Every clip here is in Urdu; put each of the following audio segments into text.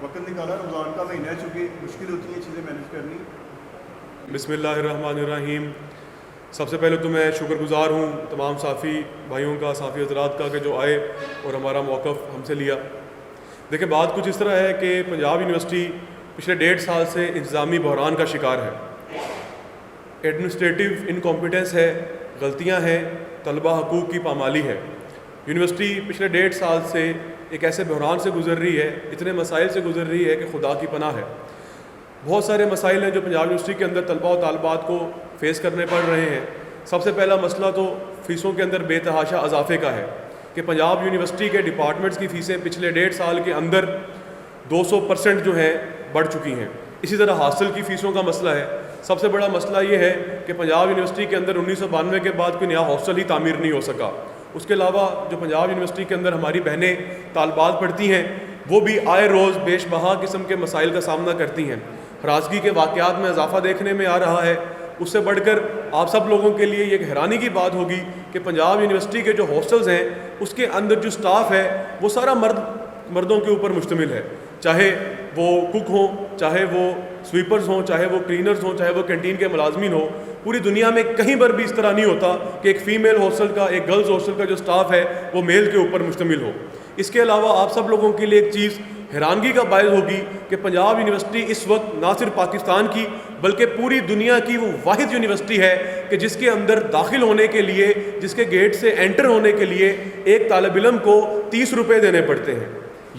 وقت نکالا. رمضان کا مہینہ ہے, چونکہ مشکل ہوتی ہیں چیزیں مینیج کرنی. بسم اللہ الرحمن الرحیم. سب سے پہلے تو میں شکر گزار ہوں تمام صحافی بھائیوں کا, صحافی حضرات کا, کہ جو آئے اور ہمارا موقف ہم سے لیا. دیکھیں, بات کچھ اس طرح ہے کہ پنجاب یونیورسٹی پچھلے 1.5 سال سے انتظامی بحران کا شکار ہے. ایڈمنسٹریٹو انکمپیٹنس ہے, غلطیاں ہیں, طلبہ حقوق کی پامالی ہے. یونیورسٹی پچھلے 1.5 سال سے ایک ایسے بحران سے گزر رہی ہے, اتنے مسائل سے گزر رہی ہے کہ خدا کی پناہ ہے. بہت سارے مسائل ہیں جو پنجاب یونیورسٹی کے اندر طلبہ و طالبات کو فیس کرنے پڑ رہے ہیں. سب سے پہلا مسئلہ تو فیسوں کے اندر بے تحاشا اضافے کا ہے کہ پنجاب یونیورسٹی کے ڈپارٹمنٹس کی فیسیں پچھلے 1.5 سال کے اندر 200% جو ہیں بڑھ چکی ہیں. اسی طرح ہاسٹل کی فیسوں کا مسئلہ ہے. سب سے بڑا مسئلہ یہ ہے کہ پنجاب یونیورسٹی کے اندر 1992 کے بعد کوئی نیا ہاسٹل ہی تعمیر نہیں ہو سکا. اس کے علاوہ جو پنجاب یونیورسٹی کے اندر ہماری بہنیں طالبات پڑھتی ہیں وہ بھی آئے روز بیش بہا قسم کے مسائل کا سامنا کرتی ہیں. ہراسگی کے واقعات میں اضافہ دیکھنے میں آ رہا ہے. اس سے بڑھ کر آپ سب لوگوں کے لیے یہ حیرانی کی بات ہوگی کہ پنجاب یونیورسٹی کے جو ہاسٹلز ہیں اس کے اندر جو سٹاف ہے وہ سارا مردوں کے اوپر مشتمل ہے. چاہے وہ کک ہوں, چاہے وہ سویپرز ہوں, چاہے وہ کلینرز ہوں, چاہے وہ کینٹین کے ملازمین ہوں. پوری دنیا میں کہیں پر بھی اس طرح نہیں ہوتا کہ ایک فیمیل ہاسٹل کا, ایک گرلز ہاسٹل کا جو سٹاف ہے وہ میل کے اوپر مشتمل ہو. اس کے علاوہ آپ سب لوگوں کے لیے ایک چیز حیرانگی کا باعث ہوگی کہ پنجاب یونیورسٹی اس وقت نہ صرف پاکستان کی بلکہ پوری دنیا کی وہ واحد یونیورسٹی ہے کہ جس کے اندر داخل ہونے کے لیے, جس کے گیٹ سے انٹر ہونے کے لیے ایک طالب علم کو 30 روپے دینے پڑتے ہیں.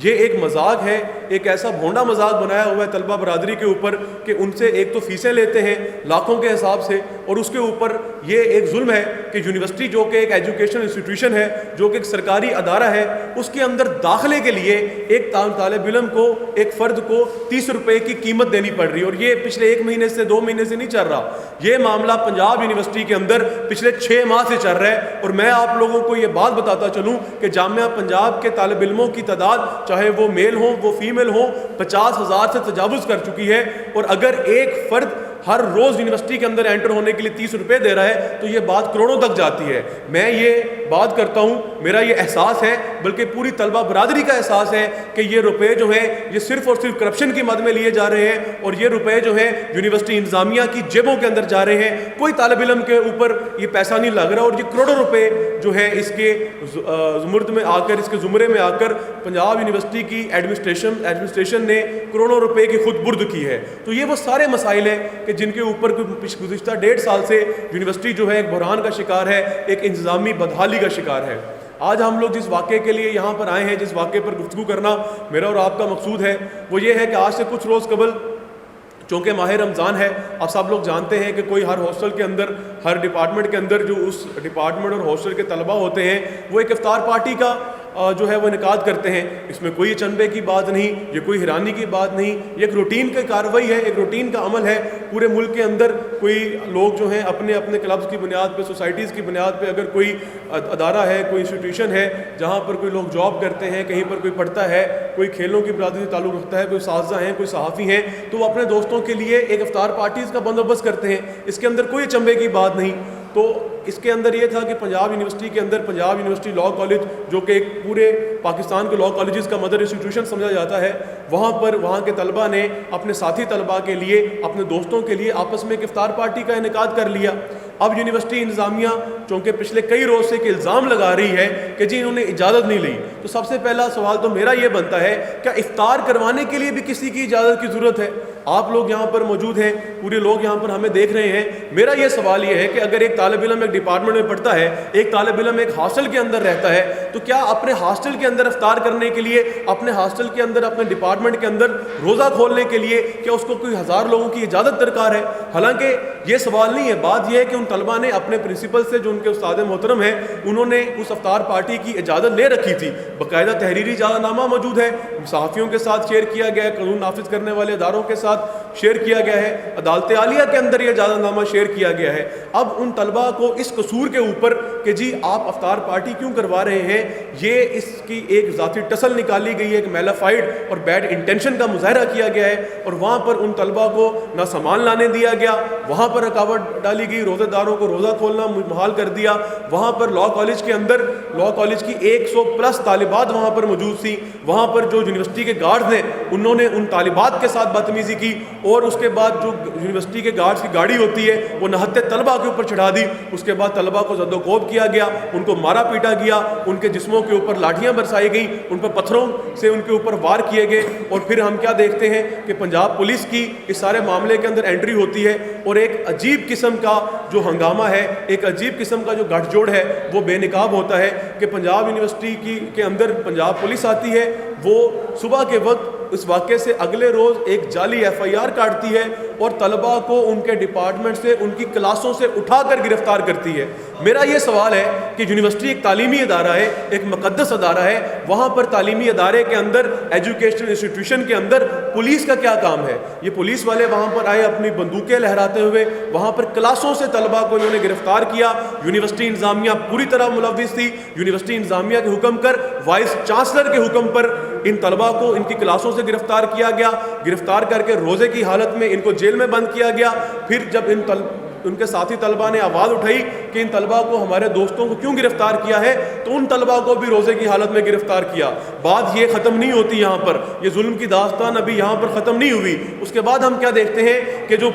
یہ ایک مذاق ہے, ایک ایسا بھونڈا مذاق بنایا ہوا ہے طلبہ برادری کے اوپر کہ ان سے ایک تو فیسیں لیتے ہیں لاکھوں کے حساب سے, اور اس کے اوپر یہ ایک ظلم ہے کہ یونیورسٹی جو کہ ایک ایجوکیشن انسٹیٹیوشن ہے, جو کہ ایک سرکاری ادارہ ہے, اس کے اندر داخلے کے لیے ایک طالب علم کو, ایک فرد کو 30 روپے کی قیمت دینی پڑ رہی ہے. اور یہ پچھلے 1 مہینے سے 2 مہینے سے نہیں چل رہا, یہ معاملہ پنجاب یونیورسٹی کے اندر پچھلے 6 ماہ سے چل رہا ہے. اور میں آپ لوگوں کو یہ بات بتاتا چلوں کہ جامعہ پنجاب کے طالب علموں کی تعداد, چاہے وہ میل ہوں وہ فیمیل ہوں, 50,000 سے تجاوز کر چکی ہے. اور اگر ایک فرد ہر روز یونیورسٹی کے اندر انٹر ہونے کے لیے 30 روپے دے رہا ہے تو یہ بات کروڑوں تک جاتی ہے. میں یہ بات کرتا ہوں, میرا یہ احساس ہے, بلکہ پوری طلبہ برادری کا احساس ہے کہ یہ روپے جو ہیں یہ صرف اور صرف کرپشن کی مد میں لیے جا رہے ہیں, اور یہ روپے جو ہیں یونیورسٹی انتظامیہ کی جیبوں کے اندر جا رہے ہیں. کوئی طالب علم کے اوپر یہ پیسہ نہیں لگ رہا, اور یہ کروڑوں روپے جو ہیں اس کے زمرد میں آ کر, اس کے زمرے میں آ کر پنجاب یونیورسٹی کی ایڈمنسٹریشن نے کروڑوں روپے کی خود برد کی ہے. تو یہ وہ سارے مسائل ہیں کہ جن کے اوپر گزشتہ 1.5 سال سے یونیورسٹی جو ہے ایک بحران کا شکار ہے, ایک انتظامی بدحالی کا شکار ہے. آج ہم لوگ جس واقعے کے لیے یہاں پر آئے ہیں, جس واقعے پر گفتگو کرنا میرا اور آپ کا مقصود ہے, وہ یہ ہے کہ آج سے کچھ روز قبل چونکہ ماہ رمضان ہے, آپ سب لوگ جانتے ہیں کہ کوئی ہر ہاسٹل کے اندر, ہر ڈپارٹمنٹ کے اندر جو اس ڈپارٹمنٹ اور ہاسٹل کے طلبہ ہوتے ہیں وہ ایک افطار پارٹی کا جو ہے وہ انعقاد کرتے ہیں. اس میں کوئی چنبے کی بات نہیں, یہ کوئی حیرانی کی بات نہیں, یہ ایک روٹین کی کارروائی ہے, ایک روٹین کا عمل ہے. پورے ملک کے اندر کوئی لوگ جو ہیں اپنے اپنے کلبز کی بنیاد پہ, سوسائٹیز کی بنیاد پہ, اگر کوئی ادارہ ہے, کوئی انسٹیٹیوشن ہے جہاں پر کوئی لوگ جاب کرتے ہیں, کہیں پر کوئی پڑھتا ہے, کوئی کھیلوں کی برادری سے تعلق رکھتا ہے, کوئی اساتذہ ہیں, کوئی صحافی ہیں, تو وہ اپنے دوستوں کے لیے ایک افطار پارٹیز کا بندوبست کرتے ہیں. اس کے اندر کوئی چنبے کی بات نہیں. تو اس کے اندر یہ تھا کہ پنجاب یونیورسٹی کے اندر پنجاب یونیورسٹی لاء کالج, جو کہ ایک پورے پاکستان کے لاء کالجز کا مدر انسٹیٹیوشن سمجھا جاتا ہے, وہاں کے طلبہ نے اپنے ساتھی طلبہ کے لیے, اپنے دوستوں کے لیے آپس میں ایک افطار پارٹی کا انعقاد کر لیا. اب یونیورسٹی انتظامیہ چونکہ پچھلے کئی روز سے کہ الزام لگا رہی ہے کہ جی انہوں نے اجازت نہیں لی, تو سب سے پہلا سوال تو میرا یہ بنتا ہے, کیا افطار کروانے کے لیے بھی کسی کی اجازت کی ضرورت ہے؟ آپ لوگ یہاں پر موجود ہیں, پورے لوگ یہاں پر ہمیں دیکھ رہے ہیں. میرا یہ سوال یہ ہے کہ اگر ایک طالب علم ایک ڈپارٹمنٹ میں پڑھتا ہے, ایک طالب علم ایک ہاسٹل کے اندر رہتا ہے, تو کیا اپنے ہاسٹل کے اندر افطار کرنے کے لیے, اپنے ہاسٹل کے اندر, اپنے ڈپارٹمنٹ کے اندر روزہ کھولنے کے لیے کیا اس کو کوئی 1000 لوگوں کی اجازت درکار ہے؟ حالانکہ یہ سوال نہیں ہے. بات یہ ہے کہ ان طلبہ نے اپنے پرنسپل سے, جو ان کے استاد محترم ہیں, انہوں نے اس افطار پارٹی کی اجازت لے رکھی تھی. باقاعدہ تحریری اجازت نامہ موجود ہے, صحافیوں کے ساتھ شیئر کیا گیا ہے, قانون نافذ کرنے والے اداروں کے ساتھ شیئر کیا گیا ہے, عدالت عالیہ کے اندر یہ اجازت نامہ شیئر کیا گیا ہے. اب ان طلبہ کو اس قصور کے اوپر کہ جی آپ افطار پارٹی کیوں کروا رہے ہیں, یہ اس کی ایک ذاتی ٹسل نکالی گئی ہے, ایک میلافائڈ اور بیڈ انٹینشن کا مظاہرہ کیا گیا ہے. اور وہاں پر ان طلبہ کو نہ سامان لانے دیا گیا, وہاں پر رکاوٹ ڈالی گئی, روزے اداروں کو روزہ کھولنا محال کر دیا. وہاں پر لاء کالج کے اندر لاء کالج کی 100+ طالبات وہاں پر موجود تھیں. وہاں پر جو یونیورسٹی کے گارڈز ہیں انہوں نے ان طالبات کے ساتھ بدتمیزی کی, اور اس کے بعد جو یونیورسٹی کے گارڈز کی گاڑی ہوتی ہے وہ نہتے طلبہ کے اوپر چڑھا دی. اس کے بعد طلبہ کو زد و کوب کیا گیا, ان کو مارا پیٹا گیا, ان کے جسموں کے اوپر لاٹھیاں برسائی گئیں, ان پر پتھروں سے ان کے اوپر وار کیے گئے. اور پھر ہم کیا دیکھتے ہیں کہ پنجاب پولیس کی اس سارے معاملے کے اندر انٹری ہوتی ہے, اور ایک عجیب قسم کا جو ہنگامہ ہے, ایک عجیب قسم کا جو گٹھ جوڑ ہے وہ بے نقاب ہوتا ہے کہ پنجاب یونیورسٹی کے اندر پنجاب پولیس آتی ہے. وہ صبح کے وقت اس واقعے سے اگلے روز ایک جعلی FIR کاٹتی ہے اور طلباء کو ان کے ڈپارٹمنٹ سے, ان کی کلاسوں سے اٹھا کر گرفتار کرتی ہے. میرا یہ سوال ہے کہ یونیورسٹی ایک تعلیمی ادارہ ہے, ایک مقدس ادارہ ہے, وہاں پر تعلیمی ادارے کے اندر, ایجوکیشنل انسٹیٹیوشن کے اندر پولیس کا کیا کام ہے؟ یہ پولیس والے وہاں پر آئے اپنی بندوقیں لہراتے ہوئے, وہاں پر کلاسوں سے طلباء کو انہوں نے گرفتار کیا. یونیورسٹی انتظامیہ پوری طرح ملوث تھی. یونیورسٹی انتظامیہ کے حکم کر, وائس چانسلر کے حکم پر ان طلباء کو ان کی کلاسوں سے گرفتار کیا گیا. گرفتار کر کے روزے کی حالت میں ان کو جیل میں بند کیا گیا. پھر جب ان کے ساتھی طلباء نے آواز اٹھائی کہ ان طلباء کو, ہمارے دوستوں کو کیوں گرفتار کیا ہے, تو ان طلباء کو بھی روزے کی حالت میں گرفتار کیا. بات یہ ختم نہیں ہوتی یہاں پر, یہ ظلم کی داستان ابھی یہاں پر ختم نہیں ہوئی. اس کے بعد ہم کیا دیکھتے ہیں کہ جو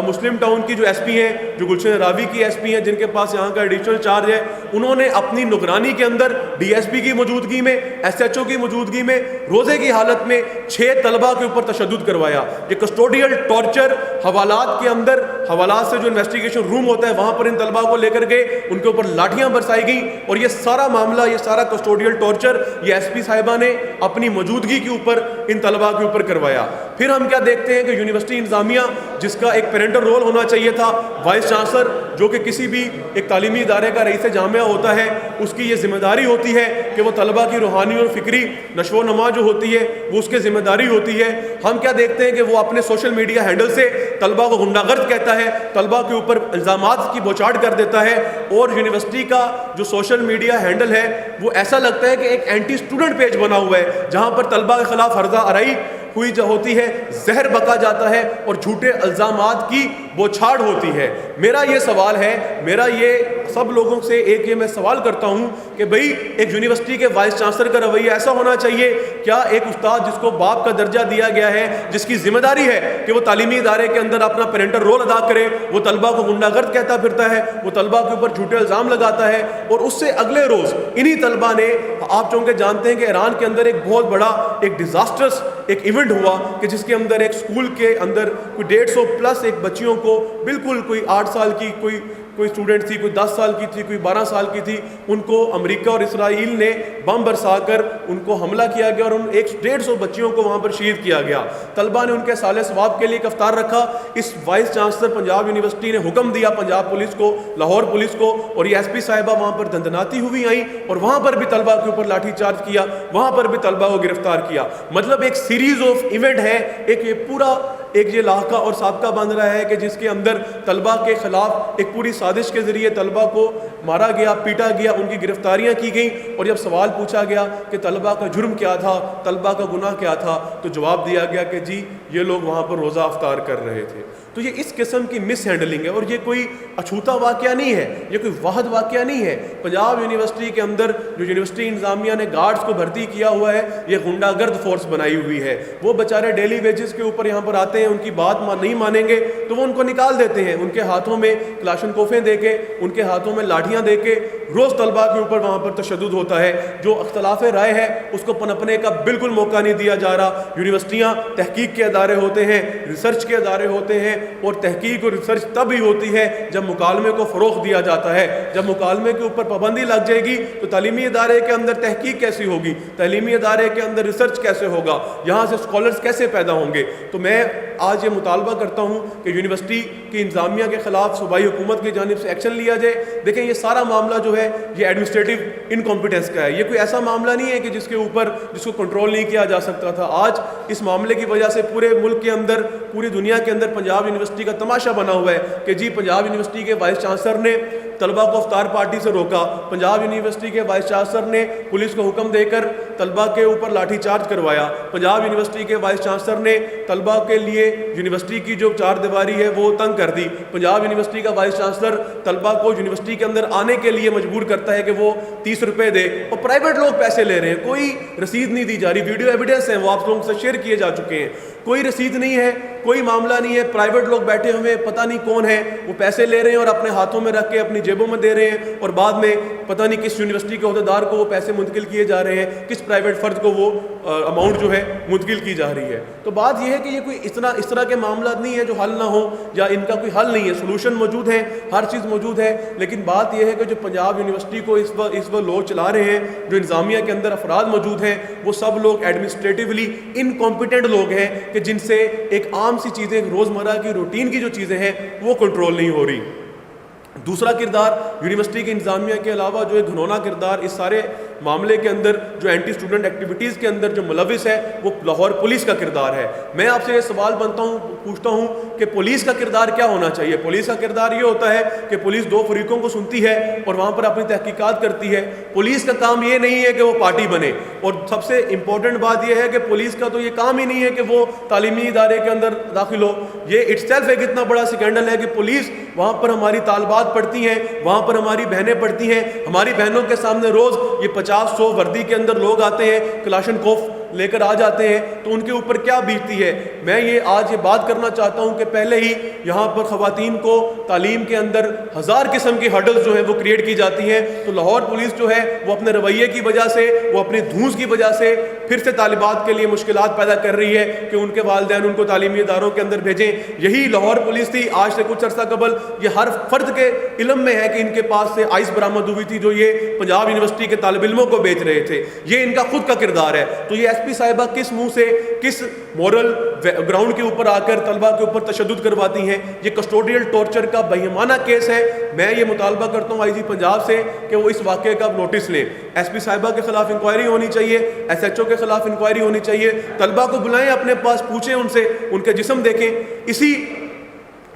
مسلم ٹاؤن کی جو SP ہیں, جو گلشن راوی کی SP ہیں, جن کے پاس یہاں کا ایڈیشنل چارج ہے, انہوں نے اپنی نگرانی کے اندر DSP کی موجودگی میں, SHO کی موجودگی میں روزے کی حالت میں 6 طلباء کے اوپر تشدد کروایا. یہ کسٹوڈیل ٹارچر حوالات کے اندر, حوالات سے جو انویسٹیگیشن روم ہوتا ہے وہاں پر ان طلباء کو لے کر گئے, ان کے اوپر لاٹھیاں برسائی گئیں. اور یہ سارا معاملہ, یہ سارا کسٹوڈیل ٹارچر یہ SP صاحبہ نے اپنی موجودگی کے اوپر ان طلباء کے اوپر کروایا. پھر ہم کیا دیکھتے ہیں کہ یونیورسٹی انتظامیہ, جس کا ایک پیرنٹل رول ہونا چاہیے تھا, وائس چانسلر جو کہ کسی بھی ایک تعلیمی ادارے کا رئیس جامعہ ہوتا ہے, اس کی یہ ذمہ داری ہوتی ہے کہ وہ طلباء کی روحانی اور فکری نشو و نما جو ہوتی ہے وہ اس کی ذمہ داری ہوتی ہے. ہم کیا دیکھتے ہیں کہ وہ اپنے سوشل میڈیا ہینڈل سے طلباء کو غنڈہ گرد کہتا ہے, طلباء کے اوپر الزامات کی بوچھاڑ کر دیتا ہے. اور یونیورسٹی کا جو سوشل میڈیا ہینڈل ہے وہ ایسا لگتا ہے کہ ایک اینٹی اسٹوڈنٹ پیج بنا ہوا ہے, جہاں پر طلباء کے خلاف ہرزہ آرائی ہوئی جو ہوتی ہے, زہر بکا جاتا ہے اور جھوٹے الزامات کی بوچھاڑ ہوتی ہے. میرا یہ سوال ہے, میرا یہ سب لوگوں سے ایک یہ میں سوال کرتا ہوں کہ بھئی ایک یونیورسٹی کے وائس چانسلر کا رویہ ایسا ہونا چاہیے کیا؟ ایک استاد جس کو باپ کا درجہ دیا گیا ہے, جس کی ذمہ داری ہے کہ وہ تعلیمی ادارے کے اندر اپنا پیرنٹل رول ادا کرے, وہ طلباء کو غنڈہ گرد کہتا پھرتا ہے, وہ طلباء کے اوپر جھوٹے الزام لگاتا ہے, اور اس سے اگلے روز انہی طلباء نے, آپ چونکہ جانتے ہیں کہ ایران کے اندر ایک بہت بڑا ایک ڈیزاسٹرس ایک ایونٹ ہوا کہ جس کے اندر ایک اسکول کے اندر کوئی 150+ ایک بچیوں کو, بالکل کوئی 8 سال کی کوئی اسٹوڈنٹ تھی, کوئی 10 سال کی تھی, کوئی 12 سال کی تھی, ان کو امریکہ اور اسرائیل نے بم برسا کر ان کو حملہ کیا گیا اور ان 150 بچیوں کو وہاں پر شہید کیا گیا. طلباء نے ان کے سال ثواب کے لیے ایک افطار رکھا. اس وائس چانسلر پنجاب یونیورسٹی نے حکم دیا پنجاب پولیس کو, لاہور پولیس کو, اور یہ SP صاحبہ وہاں پر دندناتی ہوئی آئیں اور وہاں پر بھی طلباء کے اوپر لاٹھی چارج کیا, وہاں پر بھی طلباء کو گرفتار کیا. مطلب ایک سیریز آف ایونٹ ہے, ایک یہ پورا ایک یہ لاحقہ اور سابقہ بن رہا ہے کہ جس کے اندر طلباء کے خلاف ایک پوری سازش کے ذریعے طلباء کو مارا گیا, پیٹا گیا, ان کی گرفتاریاں کی گئیں. اور جب سوال پوچھا گیا کہ طلباء کا جرم کیا تھا, طلباء کا گناہ کیا تھا, تو جواب دیا گیا کہ جی یہ لوگ وہاں پر روزہ افطار کر رہے تھے. تو یہ اس قسم کی مس ہینڈلنگ ہے, اور یہ کوئی اچھوتا واقعہ نہیں ہے, یہ کوئی واحد واقعہ نہیں ہے. پنجاب یونیورسٹی کے اندر جو یونیورسٹی انتظامیہ نے گارڈز کو بھرتی کیا ہوا ہے, یہ غنڈہ گرد فورس بنائی ہوئی ہے. وہ بیچارے ڈیلی ویجز کے اوپر یہاں پر آتے ہیں, ان کی بات نہیں مانیں گے تو وہ ان کو نکال دیتے ہیں, ان کے ہاتھوں میں کلاشنکوفیں دے کے, ان کے ہاتھوں میں لاٹھیاں دے کے. روز طلباء کے اوپر وہاں پر تشدد ہوتا ہے. جو اختلاف رائے ہے اس کو پنپنے کا بالکل موقع نہیں دیا جا رہا. یونیورسٹیاں تحقیق کے ادارے ہوتے ہیں, ریسرچ کے ادارے ہوتے ہیں, اور تحقیق اور ریسرچ تب ہی ہوتی ہے جب مکالمے کو فروغ دیا جاتا ہے. جب مکالمے کے اوپر پابندی لگ جائے گی تو تعلیمی ادارے کے اندر تحقیق کیسی ہوگی, تعلیمی ادارے کے اندر ریسرچ کیسے ہوگا, یہاں سے اسکالرز کیسے پیدا ہوں گے. تو میں آج یہ مطالبہ کرتا ہوں کہ یونیورسٹی کی انتظامیہ کے خلاف صوبائی حکومت کی جانب سے ایکشن لیا جائے. دیکھیں یہ سارا معاملہ جو ہے یہ ایڈمنسٹریٹو انکمپیٹنس کا ہے, یہ کوئی ایسا معاملہ نہیں ہے کہ جس کے اوپر جس کو کنٹرول نہیں کیا جا سکتا تھا. آج اس معاملے کی وجہ سے پورے ملک کے اندر, پوری دنیا کے اندر پنجاب یونیورسٹی کا تماشا بنا ہوا ہے کہ جی پنجاب یونیورسٹی کے وائس چانسلر نے طلباء کو افطار پارٹی سے روکا, پنجاب یونیورسٹی کے وائس چانسلر نے پولیس کو حکم دے کر طلباء کے اوپر لاٹھی چارج کروایا, پنجاب یونیورسٹی کے وائس چانسلر نے طلباء کے لیے یونیورسٹی کی جو چار دیواری ہے وہ تنگ کر دی. پنجاب یونیورسٹی کا وائس چانسلر طلبہ کو یونیورسٹی کے اندر آنے کے لیے مجبور کرتا ہے کہ وہ 30 روپے دے, اور پرائیویٹ لوگ پیسے لے رہے ہیں, کوئی رسید نہیں دی جا رہی. ویڈیو ایویڈنس ہیں, وہ آپ لوگوں سے شیئر کیے جا چکے ہیں. کوئی رسید نہیں ہے, کوئی معاملہ نہیں ہے, پرائیویٹ لوگ بیٹھے ہوئے پتہ نہیں کون ہے, وہ پیسے لے رہے ہیں اور اپنے ہاتھوں میں رکھ کے اپنی جیبوں میں دے رہے ہیں, اور بعد میں پتہ نہیں کس یونیورسٹی کے عہدیدار کو وہ پیسے منتقل کیے جا رہے ہیں, کس پرائیویٹ فرد کو وہ اماؤنٹ جو ہے منتقل کی جا رہی ہے. تو بات یہ ہے کہ یہ کوئی اس طرح کے معاملات نہیں ہے جو حل نہ ہو, یا ان کا کوئی حل نہیں ہے. سولوشن موجود ہے, ہر چیز موجود ہے, لیکن بات یہ ہے کہ جو پنجاب یونیورسٹی کو اس وقت لوگ چلا رہے ہیں, جو انتظامیہ کے اندر افراد موجود ہیں, وہ سب لوگ ایڈمنسٹریٹیولی انکمپیٹنٹ لوگ ہیں کہ جن سے ایک عام سی چیزیں, روزمرہ کی روٹین کی جو چیزیں ہیں وہ کنٹرول نہیں ہو رہی. دوسرا کردار یونیورسٹی کی انتظامیہ کے علاوہ جو ایک گھنونا کردار اس سارے معاملے کے اندر, جو اینٹی اسٹوڈنٹ ایکٹیویٹیز کے اندر جو ملوث ہے, وہ لاہور پولیس کا کردار ہے. میں آپ سے یہ سوال پوچھتا ہوں کہ پولیس کا کردار کیا ہونا چاہیے؟ پولیس کا کردار یہ ہوتا ہے کہ پولیس دو فریقوں کو سنتی ہے اور وہاں پر اپنی تحقیقات کرتی ہے. پولیس کا کام یہ نہیں ہے کہ وہ پارٹی بنے, اور سب سے امپورٹنٹ بات یہ ہے کہ پولیس کا تو یہ کام ہی نہیں ہے کہ وہ تعلیمی ادارے کے اندر داخل ہو. یہ اٹ سیلف ایک اتنا بڑا سکینڈل ہے کہ پولیس وہاں پر ہماری طالبات پڑھتی ہیں, وہاں پر ہماری بہنیں پڑھتی ہیں, ہماری بہنوں کے سامنے روز یہ 50-100 وردی کے اندر لوگ آتے ہیں, کلاشن کوف لے کر آ جاتے ہیں, تو ان کے اوپر کیا بیتتی ہے. میں آج یہ بات کرنا چاہتا ہوں کہ پہلے ہی یہاں پر خواتین کو تعلیم کے اندر 1000 قسم کی ہرڈلز جو ہیں وہ کریٹ کی جاتی ہیں. تو لاہور پولیس جو ہے وہ اپنے رویے کی وجہ سے, وہ اپنی دھونس کی وجہ سے پھر سے طالبات کے لیے مشکلات پیدا کر رہی ہے کہ ان کے والدین ان کو تعلیمی اداروں کے اندر بھیجیں. یہی لاہور پولیس تھی آج سے کچھ عرصہ قبل, یہ ہر فرد کے علم میں ہے کہ ان کے پاس سے آئس برآمد ہوئی تھی جو یہ پنجاب یونیورسٹی کے طالب علموں کو بیچ رہے تھے. یہ ان کا خود کا کردار ہے. تو یہ ایس پی صاحبہ کس منہ سے, کس مورل گراؤنڈ کے اوپر آ کر طلبہ کے اوپر تشدد کرواتی ہیں؟ یہ کسٹوڈیل ٹارچر کا بہیمانہ کیس ہے. میں یہ مطالبہ کرتا ہوں آئی جی پنجاب سے کہ وہ اس واقعے کا نوٹس لیں. ایس پی صاحبہ کے خلاف انکوائری ہونی چاہیے, ایس ایچ او کے خلاف انکوائری ہونی چاہیے. طلبہ کو بلائیں اپنے پاس, پوچھیں ان سے, ان کے جسم دیکھیں. اسی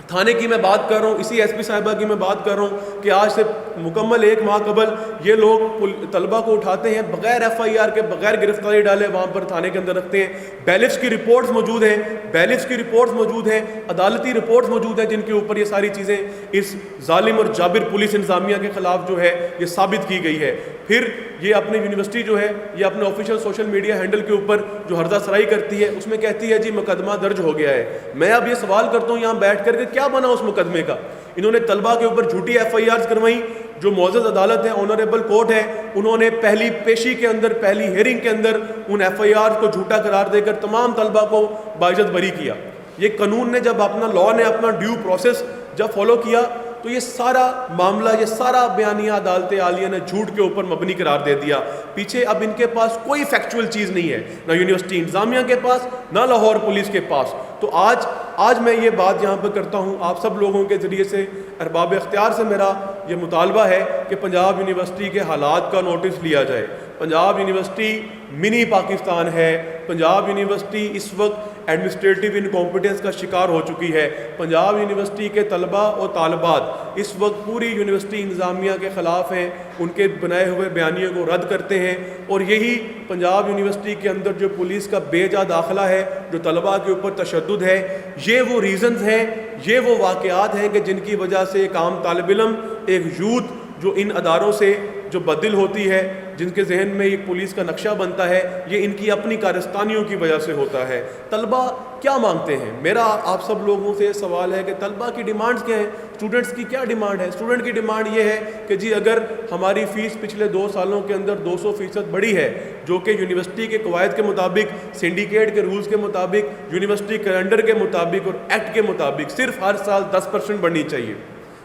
تھانے کی میں بات کر رہا ہوں, اسی ایس پی صاحبہ کی میں بات کر رہا ہوں کہ آج سے مکمل 1 ماہ قبل یہ لوگ طلبہ کو اٹھاتے ہیں, بغیر ایف آئی آر کے, بغیر گرفتاری ڈالے وہاں پر تھانے کے اندر رکھتے ہیں. بیلفس کی رپورٹس موجود ہیں, بیلفس کی رپورٹس موجود ہیں, عدالتی رپورٹس موجود ہیں جن کے اوپر یہ ساری چیزیں اس ظالم اور جابر پولیس انتظامیہ کے خلاف جو ہے یہ ثابت کی گئی ہے. پھر یہ اپنے یونیورسٹی جو ہے یہ اپنے آفیشیل سوشل میڈیا ہینڈل کے اوپر جو ہردہ سرائی کرتی ہے اس میں کہتی ہے جی مقدمہ درج ہو گیا ہے. میں اب یہ سوال کرتا ہوں یہاں بیٹھ کر کہ کیا بنا اس مقدمے کا؟ انہوں نے طلبہ کے اوپر جھوٹی ایف آئی آرز کروائیں. جو معزز عدالت ہے, آنریبل کورٹ ہے, انہوں نے پہلی پیشی کے اندر, پہلی ہیئرنگ کے اندر ان ایف آئی آر کو جھوٹا قرار دے کر تمام طلبہ کو باعزت بری کیا. یہ قانون نے جب اپنا, لا نے اپنا ڈیو پروسیس جب فالو کیا تو یہ سارا معاملہ, یہ سارا بیانیہ عدالت عالیہ نے جھوٹ کے اوپر مبنی قرار دے دیا. پیچھے اب ان کے پاس کوئی فیکچول چیز نہیں ہے, نہ یونیورسٹی انتظامیہ کے پاس, نہ لاہور پولیس کے پاس. تو آج میں یہ بات یہاں پہ کرتا ہوں آپ سب لوگوں کے ذریعے سے, ارباب اختیار سے میرا یہ مطالبہ ہے کہ پنجاب یونیورسٹی کے حالات کا نوٹس لیا جائے. پنجاب یونیورسٹی منی پاکستان ہے. پنجاب یونیورسٹی اس وقت ایڈمنسٹریٹو انکمپیٹنس کا شکار ہو چکی ہے. پنجاب یونیورسٹی کے طلباء اور طالبات اس وقت پوری یونیورسٹی انتظامیہ کے خلاف ہیں, ان کے بنائے ہوئے بیانیوں کو رد کرتے ہیں. اور یہی پنجاب یونیورسٹی کے اندر جو پولیس کا بے جا داخلہ ہے, جو طلباء کے اوپر تشدد ہے, یہ وہ ریزنز ہیں, یہ وہ واقعات ہیں کہ جن کی وجہ سے ایک عام طالب علم, ایک یوتھ جو ان اداروں سے جو بدل ہوتی ہے, جن کے ذہن میں ایک پولیس کا نقشہ بنتا ہے, یہ ان کی اپنی کارستانیوں کی وجہ سے ہوتا ہے. طلبہ کیا مانگتے ہیں؟ میرا آپ سب لوگوں سے سوال ہے کہ طلبہ کی ڈیمانڈز کیا ہیں؟ اسٹوڈنٹس کی کیا ڈیمانڈ ہے؟ اسٹوڈنٹ کی ڈیمانڈ یہ ہے کہ جی اگر ہماری فیس پچھلے 2 سالوں کے اندر 200% بڑھی ہے, جو کہ یونیورسٹی کے قواعد کے مطابق, سنڈیکیٹ کے رولز کے مطابق, یونیورسٹی کیلنڈر کے مطابق اور ایکٹ کے مطابق صرف ہر سال 10% بڑھنی چاہیے,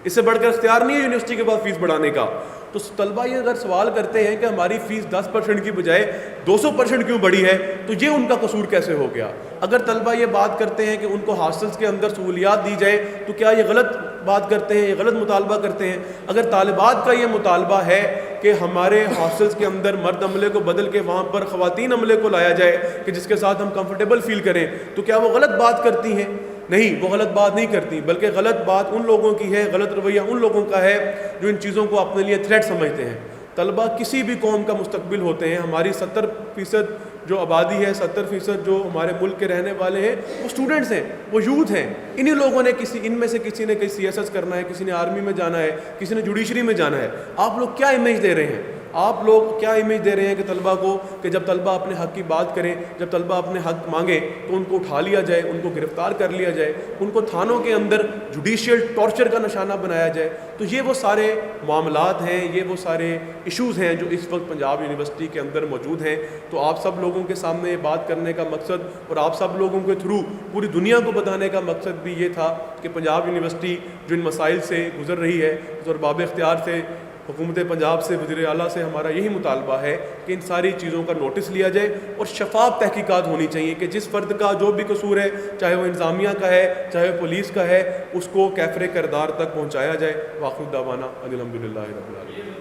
اس سے بڑھ کر اختیار نہیں ہے یونیورسٹی کے پاس فیس بڑھانے کا. تو طلبہ یہ اگر سوال کرتے ہیں کہ ہماری فیس 10% کی بجائے 200% کیوں بڑھی ہے, تو یہ ان کا قصور کیسے ہو گیا؟ اگر طلبہ یہ بات کرتے ہیں کہ ان کو ہاسٹلس کے اندر سہولیات دی جائے, تو کیا یہ غلط بات کرتے ہیں, یہ غلط مطالبہ کرتے ہیں؟ اگر طالبات کا یہ مطالبہ ہے کہ ہمارے ہاسٹلس کے اندر مرد عملے کو بدل کے وہاں پر خواتین عملے کو لایا جائے کہ جس کے ساتھ ہم کمفرٹیبل فیل کریں, تو کیا وہ غلط بات کرتی ہیں؟ نہیں, وہ غلط بات نہیں کرتی, بلکہ غلط بات ان لوگوں کی ہے, غلط رویہ ان لوگوں کا ہے جو ان چیزوں کو اپنے لیے تھریٹ سمجھتے ہیں. طلبہ کسی بھی قوم کا مستقبل ہوتے ہیں. ہماری 70% جو آبادی ہے 70% جو ہمارے ملک کے رہنے والے ہیں وہ اسٹوڈنٹس ہیں, وہ یوتھ ہیں. انہی لوگوں نے ان میں سے کسی نے سی ایس ایس کرنا ہے, کسی نے آرمی میں جانا ہے, کسی نے جوڈیشری میں جانا ہے. آپ لوگ کیا امیج دے رہے ہیں؟ آپ لوگ کیا امیج دے رہے ہیں کہ طلبہ کو, کہ جب طلبہ اپنے حق کی بات کریں, جب طلبہ اپنے حق مانگیں تو ان کو اٹھا لیا جائے, ان کو گرفتار کر لیا جائے, ان کو تھانوں کے اندر جوڈیشیل ٹارچر کا نشانہ بنایا جائے. تو یہ وہ سارے معاملات ہیں, یہ وہ سارے ایشوز ہیں جو اس وقت پنجاب یونیورسٹی کے اندر موجود ہیں. تو آپ سب لوگوں کے سامنے یہ بات کرنے کا مقصد اور آپ سب لوگوں کے تھرو پوری دنیا کو بتانے کا مقصد بھی یہ تھا کہ پنجاب یونیورسٹی جو ان مسائل سے گزر رہی ہے, اور باب اختیار سے حکومت پنجاب سے, وزیر اعلیٰ سے ہمارا یہی مطالبہ ہے کہ ان ساری چیزوں کا نوٹس لیا جائے اور شفاف تحقیقات ہونی چاہیے کہ جس فرد کا جو بھی قصور ہے, چاہے وہ انتظامیہ کا ہے, چاہے وہ پولیس کا ہے, اس کو کیفر کردار تک پہنچایا جائے. وآخر دعوانا الحمدللہ رب العالمین.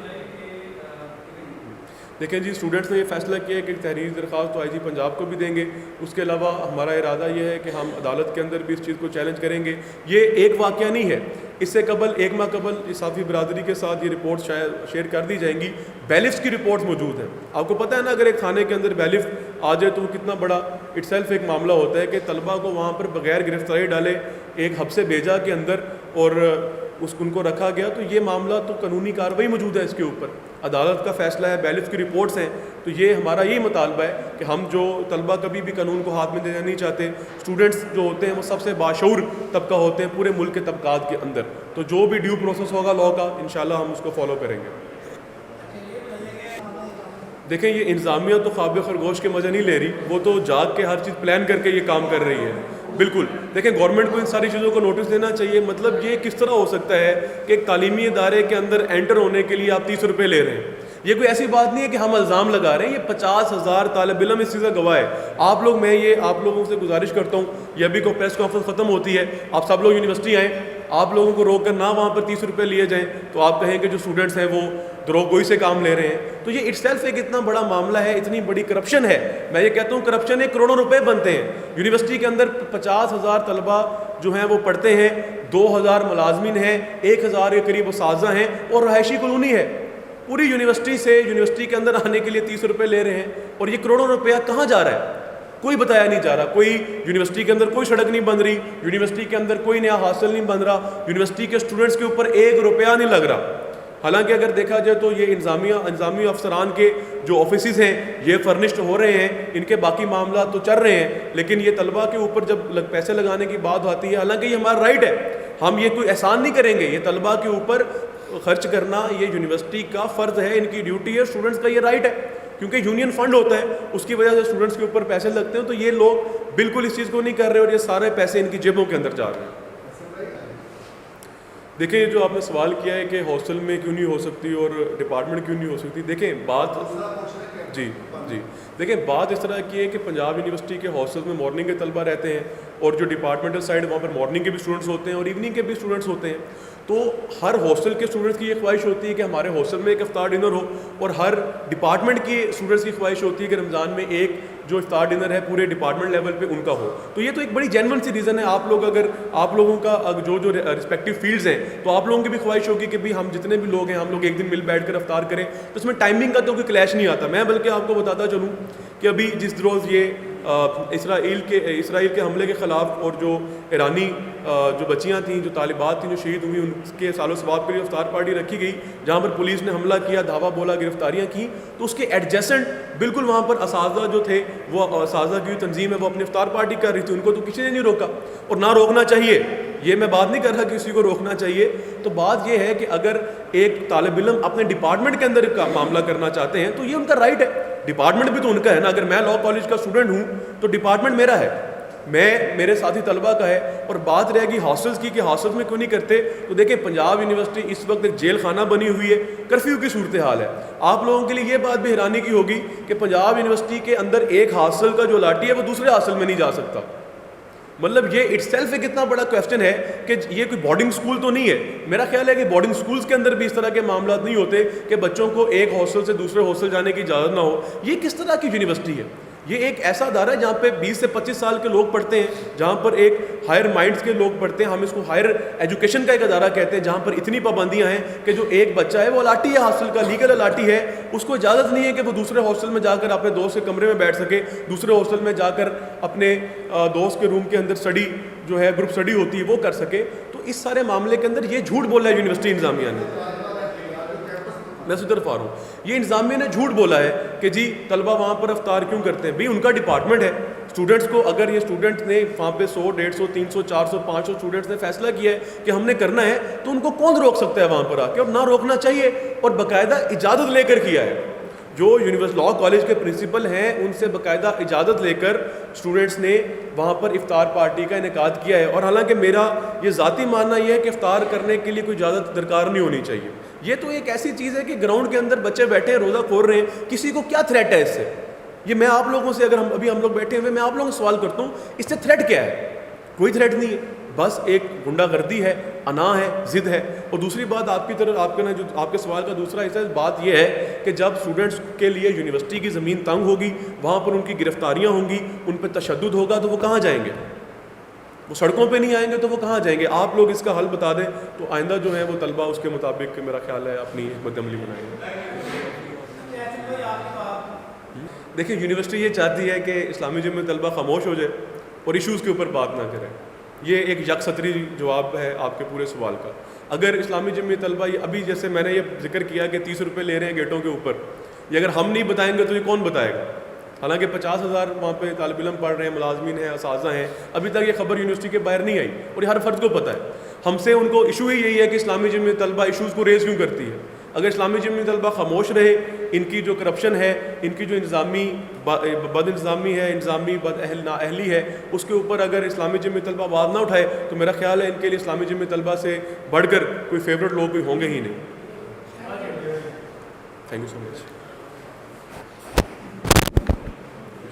دیکھیں جی, اسٹوڈنٹس نے یہ فیصلہ کیا ہے کہ تحریر درخواست تو آئی جی پنجاب کو بھی دیں گے. اس کے علاوہ ہمارا ارادہ یہ ہے کہ ہم عدالت کے اندر بھی اس چیز کو چیلنج کریں گے. یہ ایک واقعہ نہیں ہے, اس سے قبل ایک ماہ قبل صحافی برادری کے ساتھ یہ رپورٹ شیئر کر دی جائیں گی. بیلفس کی رپورٹس موجود ہیں. آپ کو پتہ ہے نا, اگر ایک تھانے کے اندر بیلف آ جائے تو وہ کتنا بڑا اٹ سیلف ایک معاملہ ہوتا ہے کہ طلبہ کو وہاں پر بغیر گرفتاری ڈالے ایک ہب سے بھیجا کے اندر اور ان کو رکھا گیا. تو یہ معاملہ تو قانونی کارروائی موجود ہے اس کے اوپر, عدالت کا فیصلہ ہے, بیلف کی رپورٹس ہیں. تو یہ ہمارا یہی مطالبہ ہے کہ ہم جو طلبہ کبھی بھی قانون کو ہاتھ میں دینا نہیں چاہتے. اسٹوڈنٹس جو ہوتے ہیں وہ سب سے باشعور طبقہ ہوتے ہیں پورے ملک کے طبقات کے اندر. تو جو بھی ڈیو پروسیس ہوگا لاء کا انشاءاللہ ہم اس کو فالو کریں گے. دیکھیں یہ انتظامیہ تو خواب خرگوش کے مزے نہیں لے رہی, وہ تو جاگ کے ہر چیز پلان کر کے یہ کام کر رہی ہے. بالکل دیکھیں گورنمنٹ کو ان ساری چیزوں کو نوٹس دینا چاہیے. مطلب یہ کس طرح ہو سکتا ہے کہ ایک تعلیمی ادارے کے اندر انٹر ہونے کے لیے آپ 30 روپے لے رہے ہیں؟ یہ کوئی ایسی بات نہیں ہے کہ ہم الزام لگا رہے ہیں, یہ 50,000 طالب علم اس چیز کا گواہ ہے. آپ لوگ, میں یہ آپ لوگوں سے گزارش کرتا ہوں, یہ ابھی کو پریس کانفرنس ختم ہوتی ہے, آپ سب لوگ یونیورسٹی آئیں, آپ لوگوں کو روک کر نہ وہاں پر 30 روپے لیے جائیں تو آپ کہیں کہ جو اسٹوڈنٹس ہیں وہ دروغ گوئی سے کام لے رہے ہیں. تو یہ اٹ سیلف ایک اتنا بڑا معاملہ ہے, اتنی بڑی کرپشن ہے. میں یہ کہتا ہوں کرپشن ہے, کروڑوں روپے بنتے ہیں. یونیورسٹی کے اندر 50,000 طلبہ جو ہیں وہ پڑھتے ہیں, 2,000 ملازمین ہیں, 1,000 کے قریب اساتذہ ہیں اور رہائشی کالونی ہے. پوری یونیورسٹی سے یونیورسٹی کے اندر آنے کے لیے 30 روپے لے رہے ہیں, اور یہ کروڑوں روپیہ کہاں جا رہا ہے؟ کوئی بتایا نہیں جا رہا. کوئی یونیورسٹی کے اندر کوئی سڑک نہیں بن رہی, یونیورسٹی کے اندر کوئی نیا ہاسٹل نہیں بن رہا, یونیورسٹی کے اسٹوڈنٹس کے اوپر 1 روپیہ نہیں لگ رہا. حالانکہ اگر دیکھا جائے تو یہ انتظامی افسران کے جو آفیسز ہیں یہ فرنشڈ ہو رہے ہیں, ان کے باقی معاملات تو چل رہے ہیں, لیکن یہ طلبہ کے اوپر جب پیسے لگانے کی بات آتی ہے, حالانکہ یہ ہمارا رائٹ ہے, ہم یہ کوئی احسان نہیں کریں گے, یہ طلبہ کے اوپر خرچ کرنا یہ یونیورسٹی کا فرض ہے, ان کی ڈیوٹی ہے, اسٹوڈنٹس کا یہ رائٹ ہے, کیونکہ یونین فنڈ ہوتا ہے, اس کی وجہ سے اسٹوڈنٹس کے اوپر پیسے لگتے ہیں. تو یہ لوگ بالکل اس چیز کو نہیں کر رہے اور یہ سارے پیسے ان کی جیبوں کے اندر جا رہے ہیں. دیکھیں یہ جو آپ نے سوال کیا ہے کہ ہاسٹل میں کیوں نہیں ہو سکتی اور ڈپارٹمنٹ کیوں نہیں ہو سکتی, دیکھیں بات دیکھیں بات اس طرح کی ہے کہ پنجاب یونیورسٹی کے ہاسٹل میں مارننگ کے طلبہ رہتے ہیں, اور جو ڈپارٹمنٹل سائڈ وہاں پر مارننگ کے بھی اسٹوڈنٹس ہوتے ہیں اور ایوننگ کے بھی اسٹوڈنٹس ہوتے ہیں. تو ہر ہاسٹل کے اسٹوڈنٹس کی یہ خواہش ہوتی ہے کہ ہمارے ہاسٹل میں ایک افطار ڈنر ہو, اور ہر ڈپارٹمنٹ کے اسٹوڈنٹس کی خواہش ہوتی ہے کہ رمضان میں ایک جو افطار ڈنر ہے پورے ڈپارٹمنٹ لیول پہ ان کا ہو. تو یہ تو ایک بڑی جینون سی ریزن ہے. آپ لوگ اگر آپ لوگوں کا جو رسپیکٹیو فیلڈز ہیں تو آپ لوگوں کی بھی خواہش ہوگی کہ بھی ہم جتنے بھی لوگ ہیں ہم لوگ ایک دن مل بیٹھ کر افطار کریں. تو اس میں ٹائمنگ کا تو کوئی کلیش نہیں آتا. میں بلکہ آپ کو بتاتا چلوں کہ ابھی جس روز یہ اسرائیل کے حملے کے خلاف اور جو ایرانی جو بچیاں تھیں, جو طالبات تھیں جو شہید ہوئی, ان کے سال و ثواب کے لیے افطار پارٹی رکھی گئی جہاں پر پولیس نے حملہ کیا, دھاوا بولا, گرفتاریاں کی. تو اس کے ایڈجسنٹ بالکل وہاں پر اساتذہ جو تھے, وہ اساتذہ کی تنظیم ہے, وہ اپنی افطار پارٹی کر رہی تھی. ان کو تو کسی نے نہیں روکا اور نہ روکنا چاہیے. یہ میں بات نہیں کر رہا کہ کسی کو روکنا چاہیے. تو بات یہ ہے کہ اگر ایک طالب علم اپنے ڈپارٹمنٹ کے اندر کا معاملہ کرنا چاہتے ہیں تو یہ ان کا رائٹ ہے. ڈپارٹمنٹ بھی تو ان کا ہے نا. اگر میں لاء کالج کا اسٹوڈنٹ ہوں تو ڈپارٹمنٹ میرا ہے, میرے ساتھی طلبہ کا ہے. اور بات رہے گی ہاسٹلس کی کہ ہاسٹلس میں کیوں نہیں کرتے, تو دیکھیں پنجاب یونیورسٹی اس وقت ایک جیل خانہ بنی ہوئی ہے, کرفیو کی صورتحال ہے. آپ لوگوں کے لیے یہ بات بھی حیرانی کی ہوگی کہ پنجاب یونیورسٹی کے اندر ایک ہاسٹل کا جو الاٹی ہے وہ دوسرے ہاسٹل میں نہیں جا سکتا. مطلب یہ اٹ سیلف ایک اتنا بڑا کویسچن ہے کہ یہ کوئی بورڈنگ اسکول تو نہیں ہے. میرا خیال ہے کہ بورڈنگ اسکولس کے اندر بھی اس طرح کے معاملات نہیں ہوتے کہ بچوں کو ایک ہاسٹل سے دوسرے ہاسٹل جانے کی اجازت نہ ہو. یہ کس طرح کی یونیورسٹی ہے؟ یہ ایک ایسا ادارہ ہے جہاں پہ 20 سے 25 سال کے لوگ پڑھتے ہیں, جہاں پر ایک ہائر مائنڈز کے لوگ پڑھتے ہیں. ہم اس کو ہائر ایجوکیشن کا ایک ادارہ کہتے ہیں, جہاں پر اتنی پابندیاں ہیں کہ جو ایک بچہ ہے وہ الاٹی ہے ہاسٹل کا, لیگل الاٹی ہے, اس کو اجازت نہیں ہے کہ وہ دوسرے ہاسٹل میں جا کر اپنے دوست کے کمرے میں بیٹھ سکے, دوسرے ہاسٹل میں جا کر اپنے دوست کے روم کے اندر اسٹڈی جو ہے گروپ اسٹڈی ہوتی ہے وہ کر سکے. تو اس سارے معاملے کے اندر یہ جھوٹ بولا ہے یونیورسٹی انتظامیہ نے. میں اسی طرف آ رہا ہوں, یہ انتظامیہ نے جھوٹ بولا ہے کہ جی طلبہ وہاں پر افطار کیوں کرتے ہیں. بھئی ان کا ڈپارٹمنٹ ہے, اسٹوڈنٹس کو اگر یہ اسٹوڈنٹ نے وہاں پہ 100 150 300 400 500 اسٹوڈنٹس نے فیصلہ کیا ہے کہ ہم نے کرنا ہے, تو ان کو کون روک سکتا ہے وہاں پر آ کے, اور نہ روکنا چاہیے, اور باقاعدہ اجازت لے کر کیا ہے. جو یونیورسٹی لاء کالج کے پرنسپل ہیں ان سے باقاعدہ اجازت لے کر اسٹوڈنٹس نے وہاں پر افطار پارٹی کا انعقاد کیا ہے. اور حالانکہ میرا یہ ذاتی ماننا یہ ہے کہ افطار کرنے کے لیے کوئی اجازت درکار نہیں ہونی چاہیے. یہ تو ایک ایسی چیز ہے کہ گراؤنڈ کے اندر بچے بیٹھے ہیں, روزہ کھول رہے ہیں, کسی کو کیا تھریٹ ہے اس سے. یہ میں آپ لوگوں سے, اگر ہم لوگ بیٹھے ہوئے, میں آپ لوگوں سے سوال کرتا ہوں, اس سے تھریٹ کیا ہے؟ کوئی تھریٹ نہیں ہے, بس ایک غنڈہ گردی ہے, انا ہے, ضد ہے. اور دوسری بات آپ کی طرف آپ کا جو آپ کے سوال کا دوسرا حصہ, بات یہ ہے کہ جب اسٹوڈنٹس کے لیے یونیورسٹی کی زمین تنگ ہوگی, وہاں پر ان کی گرفتاریاں ہوں گی, ان پہ تشدد ہوگا, تو وہ کہاں جائیں گے؟ وہ سڑکوں پہ نہیں آئیں گے تو وہ کہاں جائیں گے؟ آپ لوگ اس کا حل بتا دیں تو آئندہ جو ہے وہ طلبہ اس کے مطابق میرا خیال ہے اپنی حکمت عملی بنائیں گے. دیکھیں یونیورسٹی یہ چاہتی ہے کہ اسلامی جمعیت طلبہ خاموش ہو جائے اور ایشوز کے اوپر بات نہ کرے. یہ ایک یک سطری جواب ہے آپ کے پورے سوال کا. اگر اسلامی جمعیت طلبہ یہ ابھی جیسے میں نے یہ ذکر کیا کہ 30 روپے لے رہے ہیں گیٹوں کے اوپر, یہ اگر ہم نہیں بتائیں گے تو یہ کون بتائے گا؟ حالانکہ 50,000 وہاں پہ طالب علم پڑھ رہے ہیں, ملازمین ہیں, اساتذہ ہیں, ابھی تک یہ خبر یونیورسٹی کے باہر نہیں آئی, اور یہ ہر فرد کو پتہ ہے. ہم سے ان کو ایشو ہی یہی ہے کہ اسلامی جمعیت طلبہ ایشوز کو ریز کیوں کرتی ہے. اگر اسلامی جمعیت طلبہ خاموش رہے, ان کی جو کرپشن ہے, ان کی جو انتظامی بد انتظامی ہے, انتظامی نااہلی ہے, اس کے اوپر اگر اسلامی جمعیت طلبہ آواز نہ اٹھائے تو میرا خیال ہے ان کے لیے اسلامی جمعیت طلبہ سے بڑھ کر کوئی فیوریٹ لوگ کوئی ہوں گے ہی نہیں. Thank you so much.